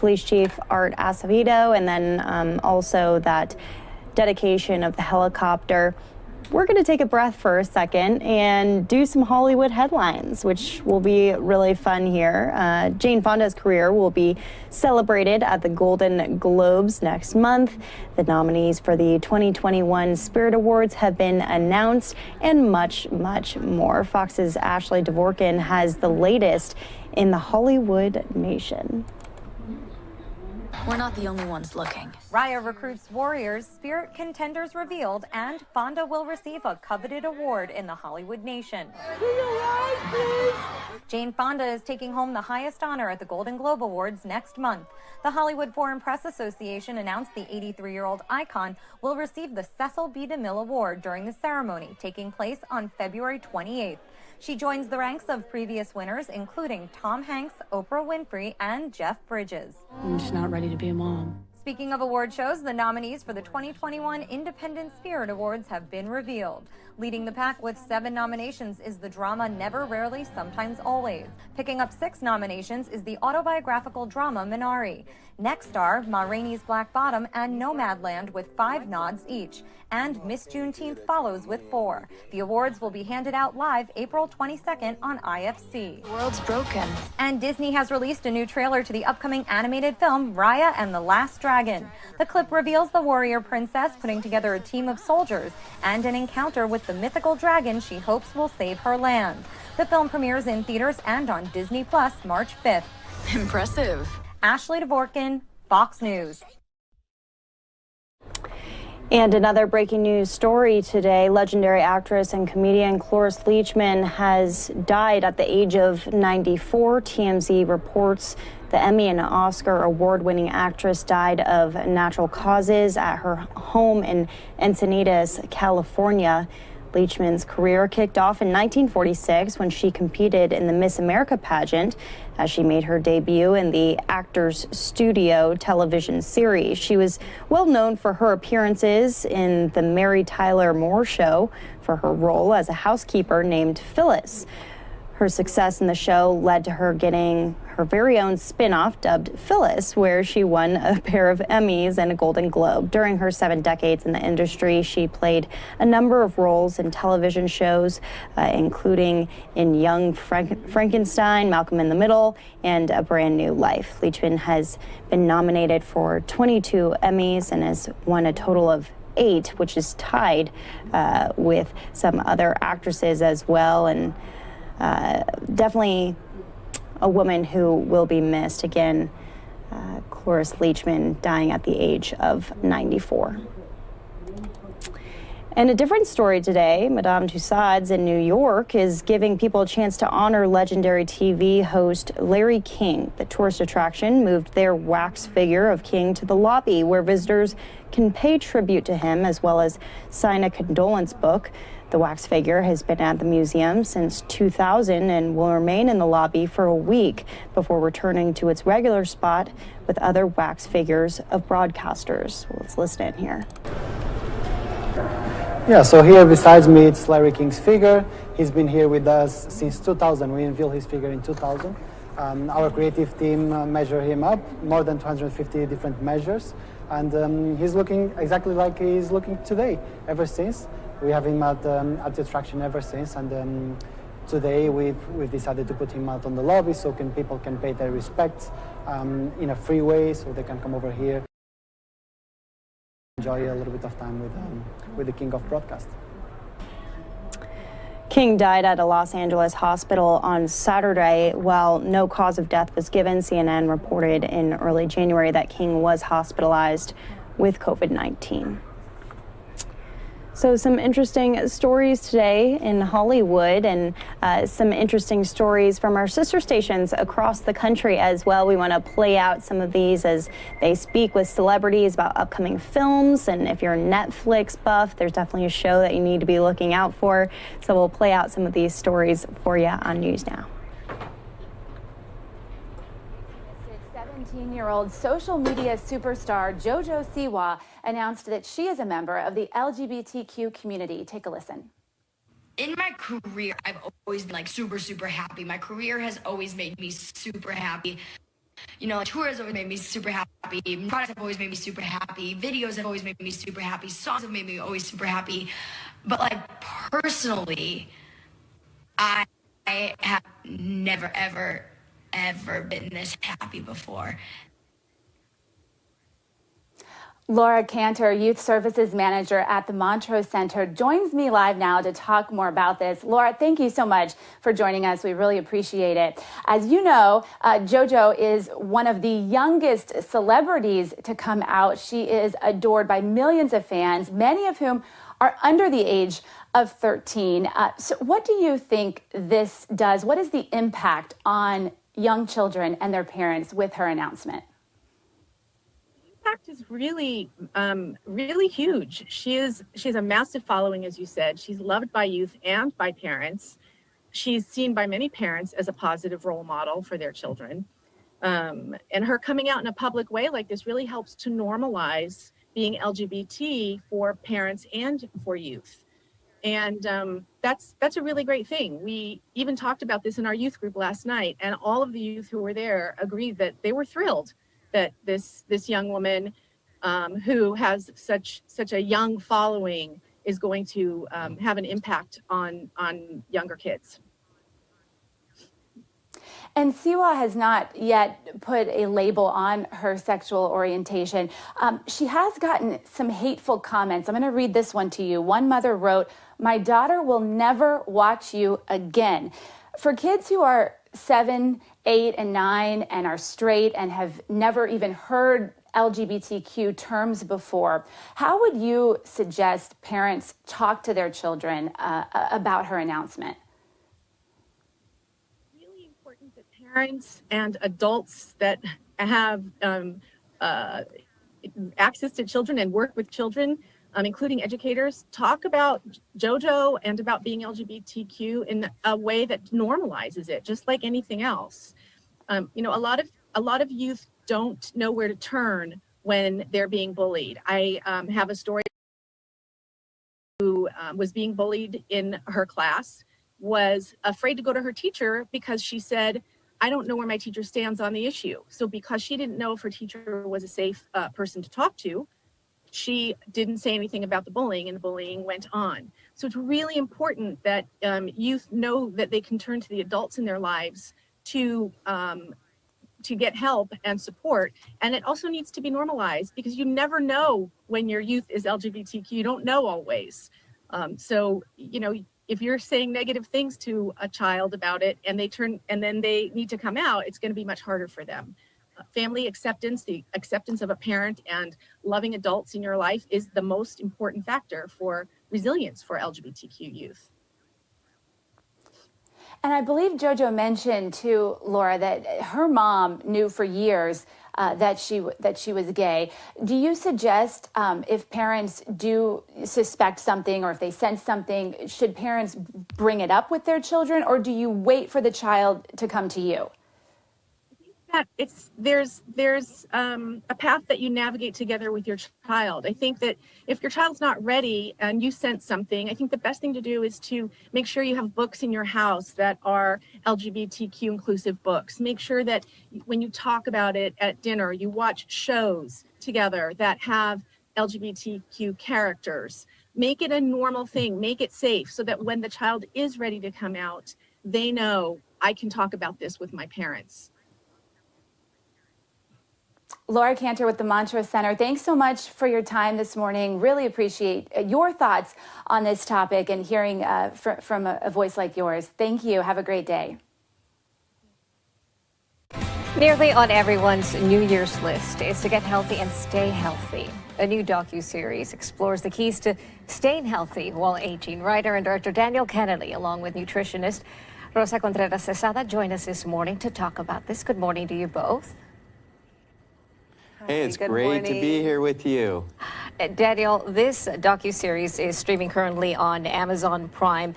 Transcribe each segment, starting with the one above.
Police Chief Art Acevedo, and then also that dedication of the helicopter. We're going to take a breath for a second and do some Hollywood headlines, which will be really fun here. Jane Fonda's career will be celebrated at the Golden Globes next month. The nominees for the 2021 Spirit Awards have been announced, and much, much more. Fox's Ashley Dvorkin has the latest in the Hollywood nation. We're not the only ones looking. Raya recruits warriors, spirit contenders revealed, and Fonda will receive a coveted award in the Hollywood nation. Jane Fonda is taking home the highest honor at the Golden Globe Awards next month. The Hollywood Foreign Press Association announced the 83-year-old icon will receive the Cecil B. DeMille Award during the ceremony, taking place on February 28th. She joins the ranks of previous winners, including Tom Hanks, Oprah Winfrey, and Jeff Bridges. I'm just not ready to be a mom. Speaking of award shows, the nominees for the 2021 Independent Spirit Awards have been revealed. Leading the pack with 7 nominations is the drama Never, Rarely, Sometimes, Always. Picking up 6 nominations is the autobiographical drama Minari. Next are Ma Rainey's Black Bottom and Nomadland with 5 nods each. And Miss Juneteenth follows with 4. The awards will be handed out live April 22nd on IFC. The world's broken. And Disney has released a new trailer to the upcoming animated film Raya and the Last Dragon. The clip reveals the warrior princess putting together a team of soldiers and an encounter with the mythical dragon she hopes will save her land. The film premieres in theaters and on Disney Plus March 5th. Impressive. Ashley Dvorkin, Fox News. And another breaking news story today. Legendary actress and comedian Cloris Leachman has died at the age of 94. TMZ reports the Emmy and Oscar award-winning actress died of natural causes at her home in Encinitas, California. Leachman's career kicked off in 1946 when she competed in the Miss America pageant as she made her debut in the Actors Studio television series. She was well known for her appearances in the Mary Tyler Moore Show for her role as a housekeeper named Phyllis. Her success in the show led to her getting her very own spin-off dubbed Phyllis, where she won a pair of Emmys and a Golden Globe. During her 7 decades in the industry, she played a number of roles in television shows, including in Young Frankenstein, Malcolm in the Middle, and A Brand New Life. Leachman has been nominated for 22 Emmys and has won a total of 8, which is tied with some other actresses as well, and definitely a woman who will be missed. Again, Cloris Leachman dying at the age of 94. And a different story today, Madame Tussauds in New York is giving people a chance to honor legendary TV host Larry King. The tourist attraction moved their wax figure of King to the lobby, where visitors can pay tribute to him as well as sign a condolence book. The wax figure has been at the museum since 2000 and will remain in the lobby for a week before returning to its regular spot with other wax figures of broadcasters. Well, let's listen in here. Yeah, so here besides me, it's Larry King's figure. He's been here with us since 2000. We unveiled his figure in 2000. Our creative team measured him up, more than 250 different measures. And he's looking exactly like he's looking today, ever since. We have him at the attraction ever since, and today we've decided to put him out on the lobby so people can pay their respects in a free way, so they can come over here, enjoy a little bit of time with the King of Broadcast. King died at a Los Angeles hospital on Saturday. While no cause of death was given, CNN reported in early January that King was hospitalized with COVID-19. So some interesting stories today in Hollywood, and some interesting stories from our sister stations across the country as well. We want to play out some of these as they speak with celebrities about upcoming films. And if you're a Netflix buff, there's definitely a show that you need to be looking out for. So we'll play out some of these stories for you on NewsNOW. 17-year-old social media superstar JoJo Siwa announced that she is a member of the LGBTQ community. Take a listen. In my career, I've always been super happy. My career has always made me super happy. You know, like, tours always made me super happy. Products have always made me super happy. Videos have always made me super happy. Songs have made me always super happy. But like personally, I have never, ever, ever been this happy before. Laura Cantor, Youth Services Manager at the Montrose Center, joins me live now to talk more about this. Laura, thank you so much for joining us. We really appreciate it. As you know, JoJo is one of the youngest celebrities to come out. She is adored by millions of fans, many of whom are under the age of 13. So what do you think this does? What is the impact on young children and their parents with her announcement? Impact is really, really huge. She has a massive following, as you said. She's loved by youth and by parents. She's seen by many parents as a positive role model for their children. And her coming out in a public way like this really helps to normalize being LGBT for parents and for youth. And that's a really great thing. We even talked about this in our youth group last night, and all of the youth who were there agreed that they were thrilled that this young woman who has such a young following is going to have an impact on younger kids. And Siwa has not yet put a label on her sexual orientation. She has gotten some hateful comments. I'm going to read this one to you. One mother wrote, "My daughter will never watch you again." For kids who are 7, 8, and 9 and are straight and have never even heard LGBTQ terms before, how would you suggest parents talk to their children about her announcement? Really important that parents and adults that have access to children and work with children, including educators, talk about JoJo and about being LGBTQ in a way that normalizes it, just like anything else. You know, a lot of youth don't know where to turn when they're being bullied. I have a story who was being bullied in her class, was afraid to go to her teacher because she said, "I don't know where my teacher stands on the issue." So because she didn't know if her teacher was a safe person to talk to, she didn't say anything about the bullying, and the bullying went on. So it's really important that youth know that they can turn to the adults in their lives to get help and support. And it also needs to be normalized, because you never know when your youth is LGBTQ. You don't know always. So, you know, if you're saying negative things to a child about it and then they need to come out, it's going to be much harder for them. Family acceptance, the acceptance of a parent and loving adults in your life is the most important factor for resilience for LGBTQ youth. And I believe JoJo mentioned to Laura that her mom knew for years that she was gay. Do you suggest if parents do suspect something or if they sense something, should parents bring it up with their children, or do you wait for the child to come to you? There's a path that you navigate together with your child. I think that if your child's not ready and you sense something, I think the best thing to do is to make sure you have books in your house that are LGBTQ inclusive books. Make sure that when you talk about it at dinner, you watch shows together that have LGBTQ characters. Make it a normal thing, make it safe, so that when the child is ready to come out, they know, I can talk about this with my parents. Laura Cantor with the Montrose Center, thanks so much for your time this morning. Really appreciate your thoughts on this topic and hearing from a voice like yours. Thank you. Have a great day. Nearly on everyone's New Year's list is to get healthy and stay healthy. A new docuseries explores the keys to staying healthy while aging. Writer and director Daniel Kennedy, along with nutritionist Rosa Contreras-Cesada, join us this morning to talk about this. Good morning to you both. Hey, it's great to be here with you. Daniel, this docuseries is streaming currently on Amazon Prime.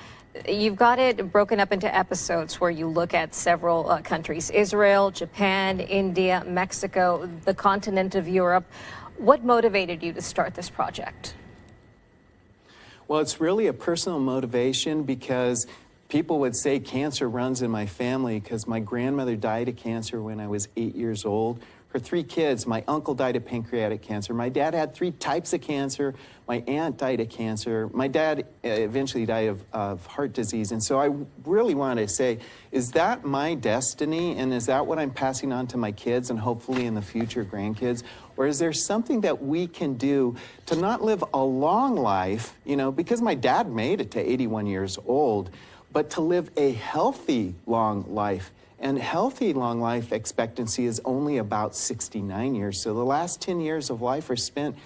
You've got it broken up into episodes where you look at several countries: Israel, Japan, India, Mexico, the continent of Europe. What motivated you to start this project? Well, it's really a personal motivation because people would say cancer runs in my family because my grandmother died of cancer when I was 8 years old. Her 3 kids, my uncle died of pancreatic cancer. My dad had 3 types of cancer. My aunt died of cancer. My dad eventually died of heart disease. And so I really want to say, is that my destiny? And is that what I'm passing on to my kids and hopefully in the future grandkids? Or is there something that we can do to not live a long life, you know, because my dad made it to 81 years old, but to live a healthy long life? And healthy long life expectancy is only about 69 years. So the last 10 years of life are spent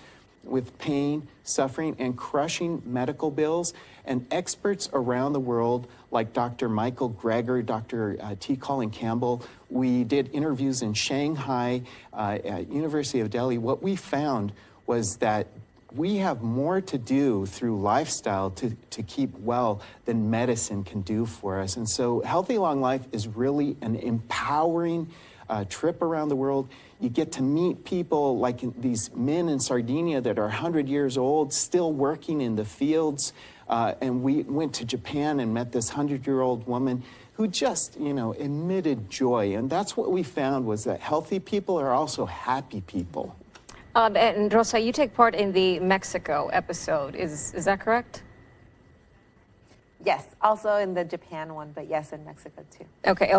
with pain, suffering, and crushing medical bills. And experts around the world, like Dr. Michael Greger, Dr. T. Colin Campbell, we did interviews in Shanghai, at University of Delhi. What we found was that we have more to do through lifestyle to keep well than medicine can do for us. And so healthy long life is really an empowering trip around the world. You get to meet people like these men in Sardinia that are 100 years old, still working in the fields. And we went to Japan and met this 100-year-old woman who just, you know, emitted joy. And that's what we found, was that healthy people are also happy people. And Rosa, you take part in the Mexico episode, is that correct? Yes, also in the Japan one, but yes, in Mexico too. Okay,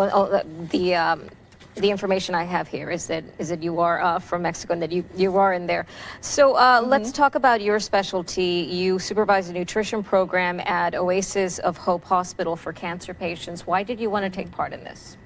the information I have here is that you are from Mexico and that you are in there. So let's talk about your specialty. You supervise a nutrition program at Oasis of Hope Hospital for cancer patients. Why did you want to take part in this?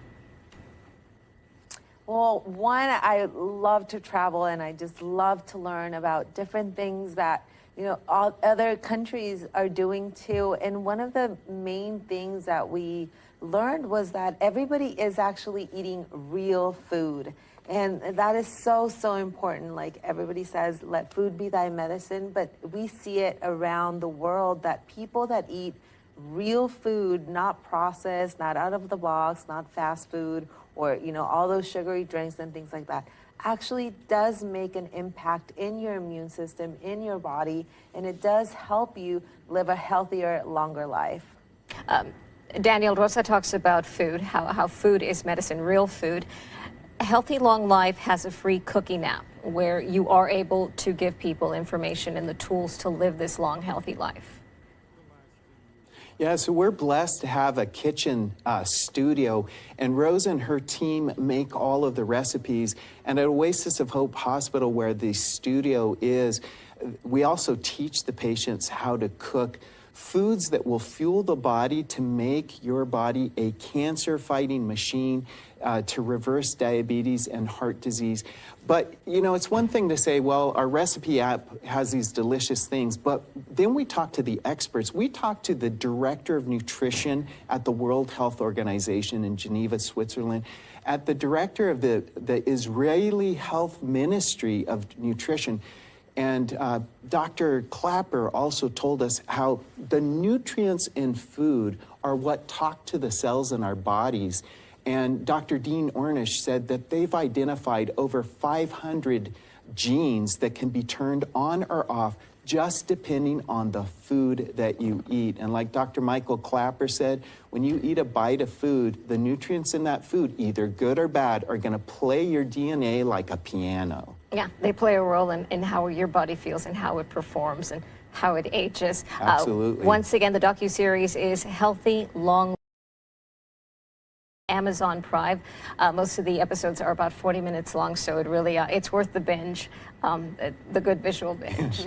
Well, one, I love to travel and I just love to learn about different things that, you know, all other countries are doing too. And one of the main things that we learned was that everybody is actually eating real food. And that is so, so important. Like everybody says, let food be thy medicine, but we see it around the world that people that eat real food, not processed, not out of the box, not fast food, or, you know, all those sugary drinks and things like that, actually does make an impact in your immune system, in your body, and it does help you live a healthier, longer life. Daniel, Rosa talks about food, how food is medicine, real food. Healthy Long Life has a free cooking app where you are able to give people information and the tools to live this long, healthy life. Yeah, so we're blessed to have a kitchen studio, and Rose and her team make all of the recipes. And at Oasis of Hope Hospital, where the studio is, we also teach the patients how to cook foods that will fuel the body to make your body a cancer-fighting machine, to reverse diabetes and heart disease. But, you know, it's one thing to say, well, our recipe app has these delicious things, but then we talk to the experts. We talk to the director of nutrition at the World Health Organization in Geneva, Switzerland, at the director of the Israeli Health Ministry of Nutrition. And Dr. Clapper also told us how the nutrients in food are what talk to the cells in our bodies. And Dr. Dean Ornish said that they've identified over 500 genes that can be turned on or off just depending on the food that you eat. And like Dr. Michael Clapper said, when you eat a bite of food, the nutrients in that food, either good or bad, are going to play your DNA like a piano. Yeah, they play a role in how your body feels and how it performs and how it ages. Absolutely. Once again, the docuseries is Healthy Long Amazon Prime. Most of the episodes are about 40 minutes long, so it really it's worth the binge, the good visual binge.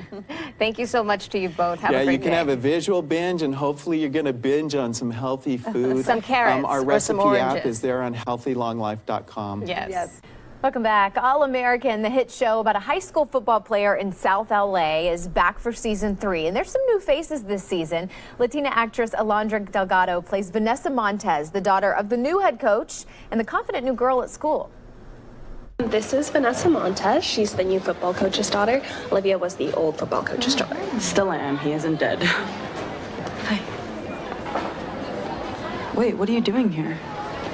Thank you so much to you both. Have a great day. Yeah, you can have a visual binge, and hopefully you're going to binge on some healthy food. Some carrots our or some recipe oranges. app is there on healthylonglife.com. Yes. Welcome back. All American, the hit show about a high school football player in South LA, is back for season 3. And there's some new faces this season. Latina actress Alondra Delgado plays Vanessa Montez, the daughter of the new head coach and the confident new girl at school. This is Vanessa Montez. She's the new football coach's daughter. Olivia was the old football coach's daughter. Still am. He isn't dead. Hi. Wait, what are you doing here?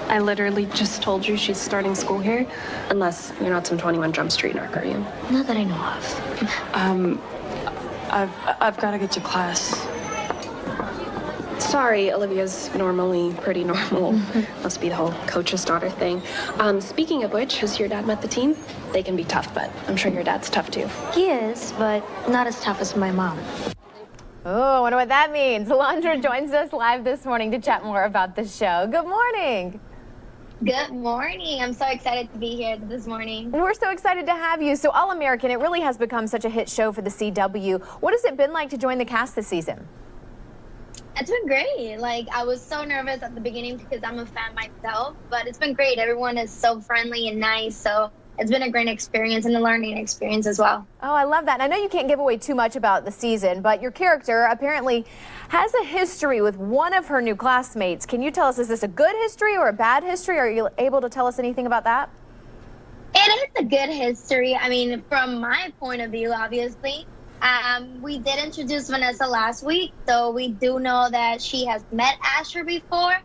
I literally just told you she's starting school here. Unless you're not some 21 Jump Street narc, are you? Not that I know of. I've got to get to class. Sorry, Olivia's normally pretty normal. Must be the whole coach's daughter thing. Speaking of which, has your dad met the team? They can be tough, but I'm sure your dad's tough too. He is, but not as tough as my mom. Oh, I wonder what that means. Alondra joins us live this morning to chat more about the show. Good morning. Good morning. I'm so excited to be here this morning. We're so excited to have you. So All American, it really has become such a hit show for the CW. What has it been like to join the cast this season? It's been great. Like, I was so nervous at the beginning because I'm a fan myself, but it's been great. Everyone is so friendly and nice. So it's been a great experience and a learning experience as well. Oh, I love that. And I know you can't give away too much about the season, but your character apparently has a history with one of her new classmates. Can you tell us, is this a good history or a bad history? Are you able to tell us anything about that? It is a good history. I mean, from my point of view, obviously. We did introduce Vanessa last week, so we do know that she has met Asher before.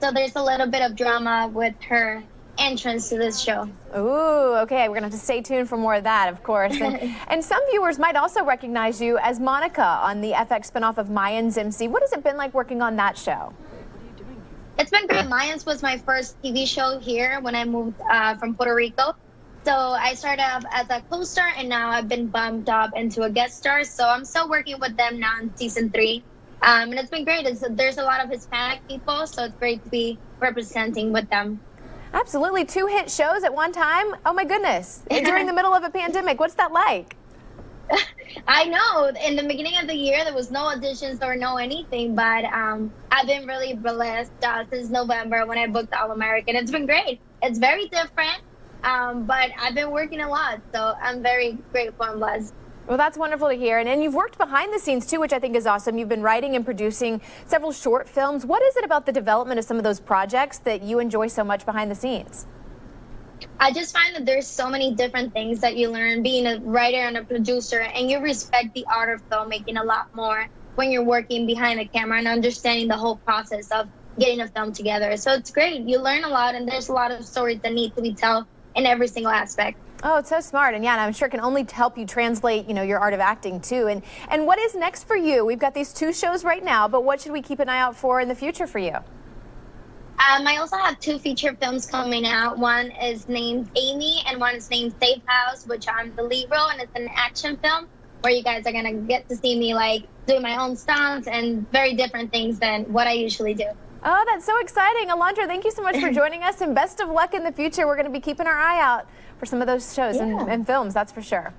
So there's a little bit of drama with her entrance to this show. Ooh, okay. We're going to have to stay tuned for more of that, of course. And some viewers might also recognize you as Monica on the FX spinoff of Mayans MC. What has it been like working on that show? It's been great. Mayans was my first TV show here when I moved from Puerto Rico. So I started off as a co-star, and now I've been bumped up into a guest star. So I'm still working with them now in season 3. And it's been great. There's a lot of Hispanic people, so it's great to be representing with them. Absolutely. 2 hit shows at one time. Oh, my goodness. During the middle of a pandemic. What's that like? I know. In the beginning of the year, there was no auditions or no anything, but I've been really blessed since November when I booked All American. It's been great. It's very different. But I've been working a lot, so I'm very grateful and blessed. Well, that's wonderful to hear. And you've worked behind the scenes, too, which I think is awesome. You've been writing and producing several short films. What is it about the development of some of those projects that you enjoy so much behind the scenes? I just find that there's so many different things that you learn being a writer and a producer, and you respect the art of filmmaking a lot more when you're working behind the camera and understanding the whole process of getting a film together. So it's great. You learn a lot, and there's a lot of stories that need to be told in every single aspect. Oh, it's so smart. And yeah, and I'm sure it can only help you translate, your art of acting too. And what is next for you? We've got these 2 shows right now, but what should we keep an eye out for in the future for you? I also have 2 feature films coming out. One is named Amy, and one is named Safe House, which I'm the lead role, and it's an action film where you guys are gonna get to see me doing my own stunts and very different things than what I usually do. Oh, that's so exciting. Alondra, thank you so much for joining us, and best of luck in the future. We're going to be keeping our eye out for some of those shows and films, that's for sure.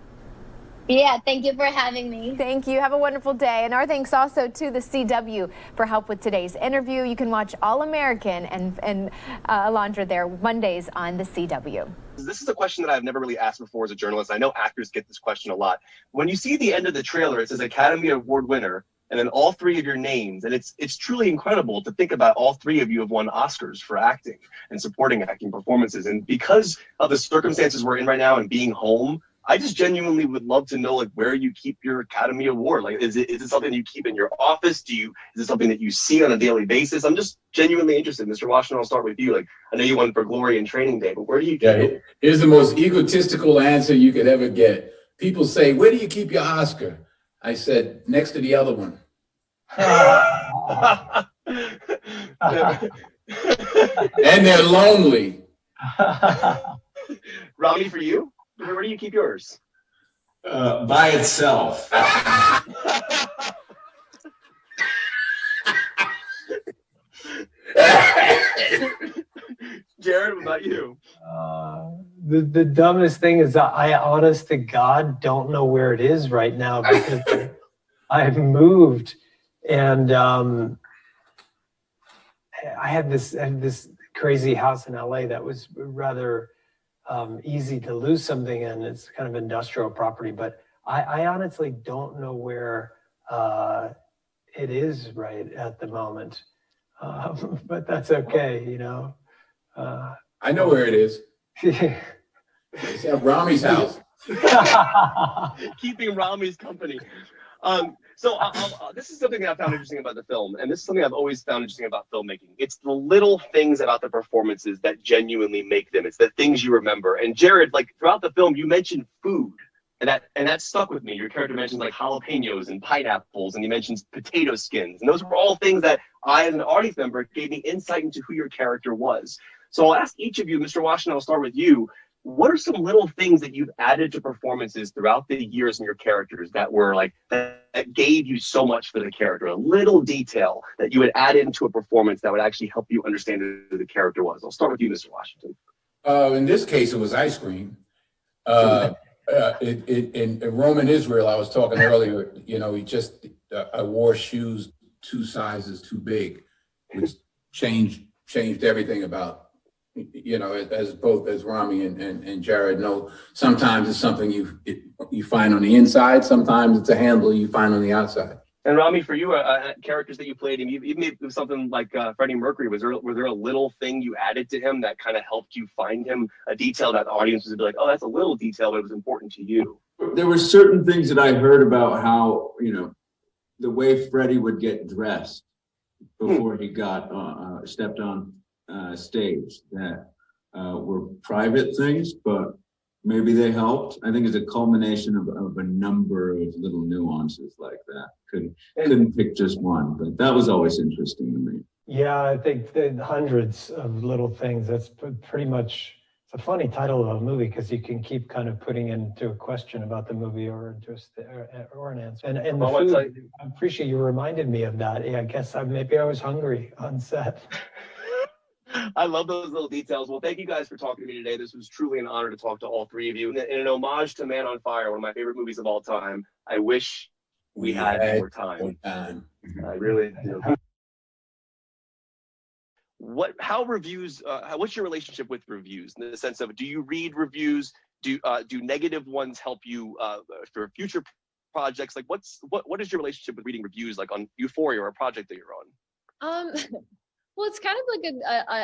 Yeah, thank you for having me. Thank you. Have a wonderful day. And our thanks also to the CW for help with today's interview. You can watch All American and Alondra there Mondays on the CW. This is a question that I've never really asked before as a journalist. I know actors get this question a lot. When you see the end of the trailer, it says Academy Award winner, and then all 3 of your names. And it's truly incredible to think about all 3 of you have won Oscars for acting and supporting acting performances. And because of the circumstances we're in right now and being home, I just genuinely would love to know where you keep your Academy Award. Is it something you keep in your office? Is it something that you see on a daily basis? I'm just genuinely interested. Mr. Washington, I'll start with you. I know you won for Glory and Training Day, but where do you keep it? Here's the most egotistical answer you could ever get. People say, where do you keep your Oscar? I said, next to the other one. And they're lonely. Rami, for you? Where do you keep yours? By itself. Jared, what about you? The dumbest thing is that I honest to God don't know where it is right now because I've moved and I had this crazy house in LA that was rather easy to lose something in. It's kind of industrial property, but I honestly don't know where it is right at the moment. But that's okay, you know. I know where it is. It's at Rami's house. Keeping Rami's company. So this is something that I found interesting about the film, and this is something I've always found interesting about filmmaking. It's the little things about the performances that genuinely make them. It's the things you remember. And Jared, like throughout the film, you mentioned food And that stuck with me. Your character mentions like jalapenos and pineapples, and he mentions potato skins. And those were all things that I, as an audience member, gave me insight into who your character was. So I'll ask each of you, Mr. Washington, I'll start with you. What are some little things that you've added to performances throughout the years in your characters that were like, that gave you so much for the character? A little detail that you would add into a performance that would actually help you understand who the character was. I'll start with you, Mr. Washington. In this case, it was ice cream. In Roman Israel, I was talking earlier, you know, I wore shoes 2 sizes too big, which changed everything about, you know, as both as Rami and Jared know, sometimes it's something you find on the inside, sometimes it's a handle you find on the outside. And Rami, for you, characters that you played, you made something like Freddie Mercury. Was there a little thing you added to him that kind of helped you find him, a detail that the audience would be like, oh, that's a little detail, but it was important to you? There were certain things that I heard about how, you know, the way Freddie would get dressed before he got stepped on stage that were private things, but maybe they helped. I think it's a culmination of a number of little nuances like that. Couldn't pick just one, but that was always interesting to me. Yeah, I think the hundreds of little things. That's pretty much, it's a funny title of a movie because you can keep kind of putting into a question about the movie or an answer. And the food, I appreciate you reminded me of that. Yeah, I guess maybe I was hungry on set. I love those little details. Well, thank you guys for talking to me today. This was truly an honor to talk to all three of you. In an homage to Man on Fire, one of my favorite movies of all time, I wish we had more time. I really do. What's your relationship with reviews, in the sense of, do you read reviews? Do negative ones help you for future projects? Like, what is your relationship with reading reviews, like on Euphoria or a project that you're on? Well, it's kind of like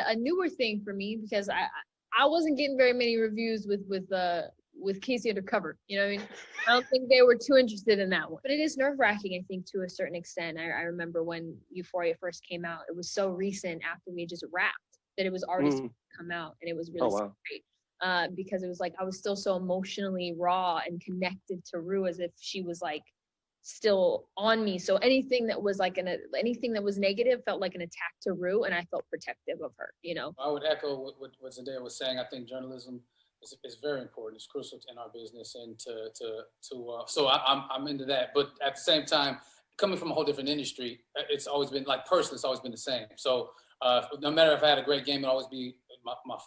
a newer thing for me because I wasn't getting very many reviews with Casey Undercover. You know what I mean? I don't think they were too interested in that one. But it is nerve-wracking, I think, to a certain extent. I remember when Euphoria first came out, it was so recent after we just wrapped that it was already starting to come out, and it was really great because it was like I was still so emotionally raw and connected to Rue as if she was like still on me. So anything that was like anything that was negative felt like an attack to Rue, and I felt protective of her, you know. I would echo what Zendaya was saying. I think journalism is very important. It's crucial in our business, and so I'm into that. But at the same time, coming from a whole different industry, it's always been like personally, it's always been the same. So no matter if I had a great game, it'll always be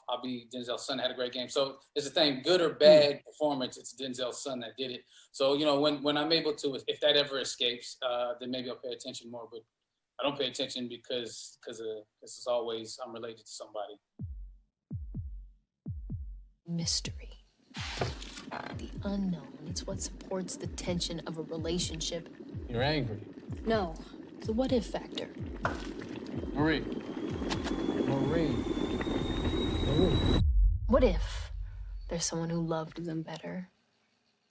I'll be Denzel's son had a great game. So it's the thing, good or bad performance, it's Denzel's son that did it. So, you know, when I'm able to, if that ever escapes, then maybe I'll pay attention more. But I don't pay attention because this is always, I'm related to somebody. Mystery. The unknown. It's what supports the tension of a relationship. You're angry. No. The what if factor. Marie. What if there's someone who loved them better?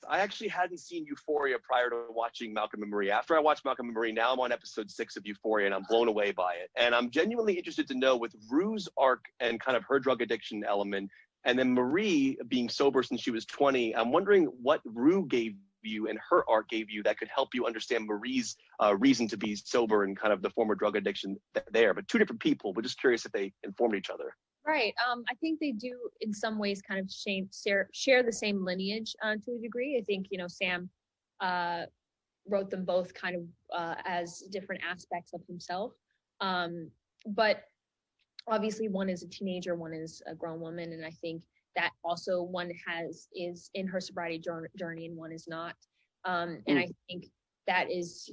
I actually hadn't seen Euphoria prior to watching Malcolm and Marie. After I watched Malcolm and Marie, now I'm on episode 6 of Euphoria, and I'm blown away by it. And I'm genuinely interested to know, with Rue's arc and kind of her drug addiction element, and then Marie being sober since she was 20, I'm wondering what Rue gave you and her arc gave you that could help you understand Marie's reason to be sober and kind of the former drug addiction there. But 2 different people. We're just curious if they informed each other. Right. I think they do in some ways kind of share the same lineage to a degree. I think, you know, Sam wrote them both kind of as different aspects of himself. But obviously one is a teenager, one is a grown woman. And I think that also one is in her sobriety journey and one is not. And I think that is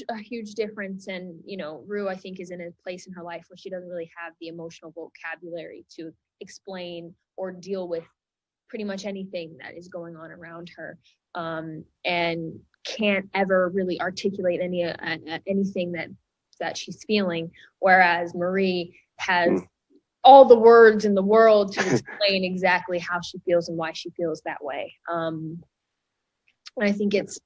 a huge difference. And, you know, Rue, I think, is in a place in her life where she doesn't really have the emotional vocabulary to explain or deal with pretty much anything that is going on around her, and can't ever really articulate anything that she's feeling. Whereas Marie has all the words in the world to explain exactly how she feels and why she feels that way. And I think it's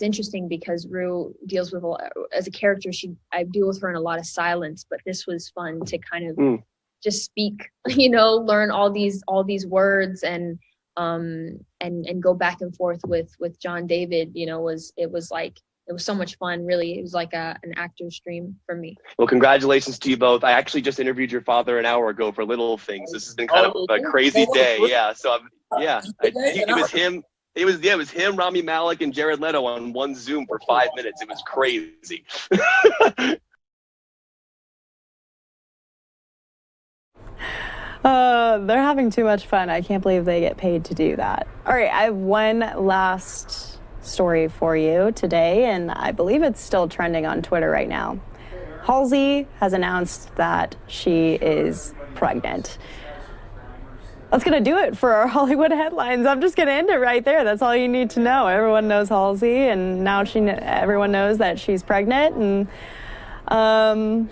interesting because Rue deals with, as a character, I deal with her in a lot of silence, but this was fun to kind of just speak, you know, learn all these words and and go back and forth with John David, it was so much fun. Really, it was like an actor's dream for me. Well, congratulations to you both. I actually just interviewed your father an hour ago for Little Things. This has been kind of a crazy day. Yeah. So it was him. It was him, Rami Malek, and Jared Leto on one Zoom for 5 minutes. It was crazy. They're having too much fun. I can't believe they get paid to do that. All right, I have one last story for you today, and I believe it's still trending on Twitter right now. Halsey has announced that she is pregnant. That's going to do it for our Hollywood headlines. I'm just going to end it right there. That's all you need to know. Everyone knows Halsey, and now everyone knows that she's pregnant. And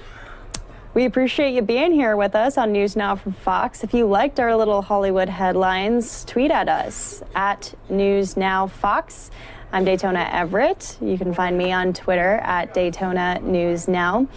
we appreciate you being here with us on NewsNOW from Fox. If you liked our little Hollywood headlines, tweet at us at NewsNOW Fox. I'm Daytona Everett. You can find me on Twitter at Daytona News Now.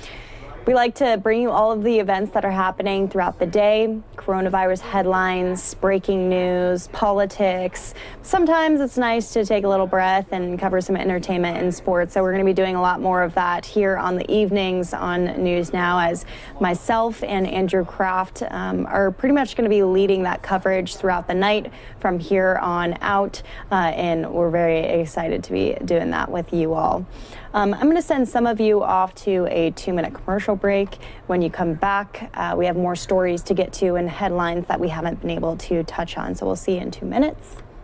We like to bring you all of the events that are happening throughout the day, coronavirus headlines, breaking news, politics. Sometimes it's nice to take a little breath and cover some entertainment and sports. So we're going to be doing a lot more of that here on the evenings on News Now, as myself and Andrew Kraft are pretty much going to be leading that coverage throughout the night from here on out. And we're very excited to be doing that with you all. I'm going to send some of you off to a 2-minute commercial break. When you come back, we have more stories to get to and headlines that we haven't been able to touch on. So we'll see you in 2 minutes.